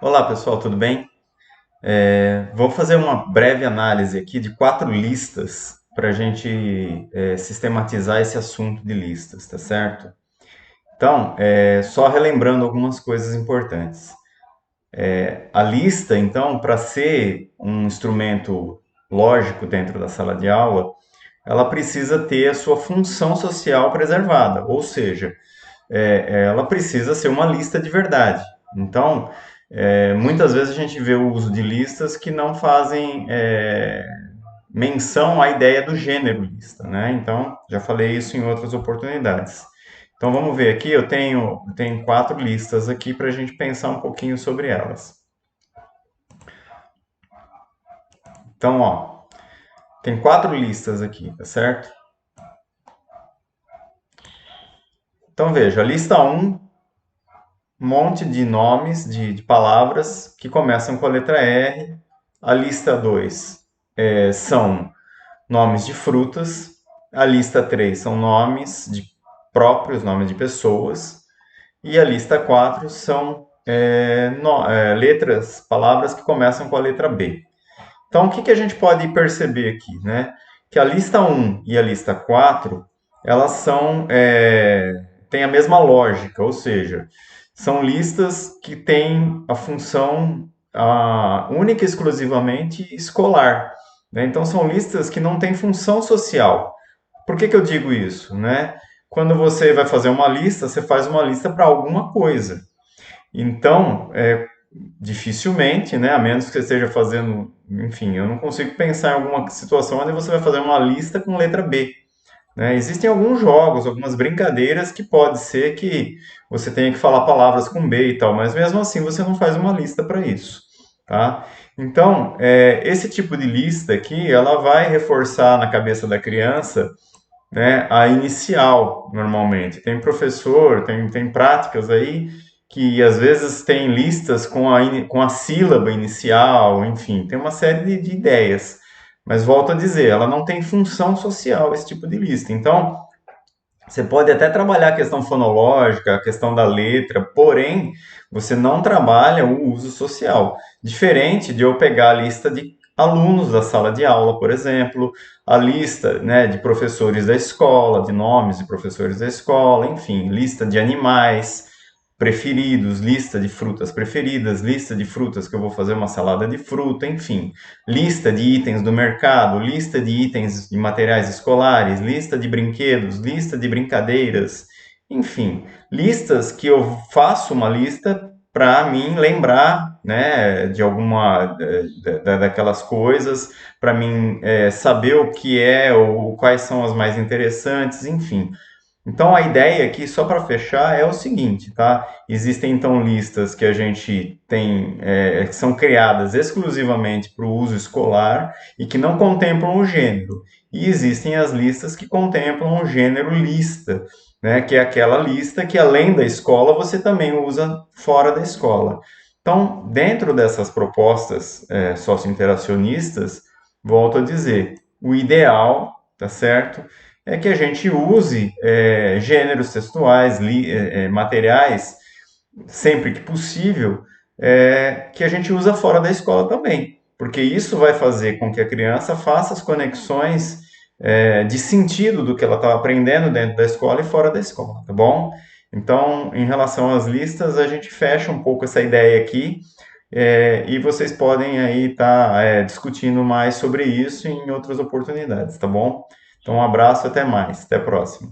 Olá pessoal, tudo bem? Vou fazer uma breve análise aqui de quatro listas para a gente sistematizar esse assunto de listas, tá certo? Então, só relembrando algumas coisas importantes. A lista, então, para ser um instrumento lógico dentro da sala de aula, ela precisa ter a sua função social preservada, ou seja, ela precisa ser uma lista de verdade. Então, muitas vezes a gente vê o uso de listas que não fazem menção à ideia do gênero lista, né? Então, já falei isso em outras oportunidades. Então, vamos ver aqui, eu tenho quatro listas aqui para a gente pensar um pouquinho sobre elas. Então, ó, tem quatro listas aqui, tá certo? Então, veja, a lista um, um monte de nomes, de palavras que começam com a letra R. A lista 2 são nomes de frutas. A lista 3 são nomes de próprios, nomes de pessoas. E a lista 4 são letras, palavras que começam com a letra B. Então, o que a gente pode perceber aqui, né? Que a lista um e a lista 4 elas têm a mesma lógica, ou seja, são listas que têm a função única e exclusivamente escolar, né? Então, são listas que não têm função social. Por que eu digo isso, né? Quando você vai fazer uma lista, você faz uma lista para alguma coisa. Então, dificilmente, né? A menos que você esteja fazendo, enfim, eu não consigo pensar em alguma situação onde você vai fazer uma lista com letra B, né? Existem alguns jogos, algumas brincadeiras que pode ser que você tenha que falar palavras com B e tal, mas mesmo assim você não faz uma lista para isso, tá? Então, esse tipo de lista aqui, ela vai reforçar na cabeça da criança, né, a inicial, normalmente. Tem professor, tem práticas aí que às vezes tem listas com a sílaba inicial, enfim, tem uma série de ideias. Mas volto a dizer, ela não tem função social, esse tipo de lista. Então, você pode até trabalhar a questão fonológica, a questão da letra, porém, você não trabalha o uso social. Diferente de eu pegar a lista de alunos da sala de aula, por exemplo, a lista, né, de professores da escola, de nomes de professores da escola, enfim, lista de animais preferidos, lista de frutas preferidas, lista de frutas que eu vou fazer uma salada de fruta, enfim, lista de itens do mercado, lista de itens de materiais escolares, lista de brinquedos, lista de brincadeiras, enfim, listas que eu faço uma lista para mim lembrar, né, de alguma daquelas coisas, para mim saber o que é ou quais são as mais interessantes, enfim. Então a ideia aqui, só para fechar, é o seguinte, tá? Existem então listas que a gente tem, que são criadas exclusivamente para o uso escolar e que não contemplam o gênero. E existem as listas que contemplam o gênero lista, né? Que é aquela lista que além da escola você também usa fora da escola. Então, dentro dessas propostas socio-interacionistas, volto a dizer, o ideal, tá certo? É que a gente use gêneros textuais, materiais, sempre que possível, que a gente usa fora da escola também, porque isso vai fazer com que a criança faça as conexões de sentido do que ela está aprendendo dentro da escola e fora da escola, tá bom? Então, em relação às listas, a gente fecha um pouco essa ideia aqui, e vocês podem aí estar discutindo mais sobre isso em outras oportunidades, tá bom? Então, um abraço, até mais, até a próxima.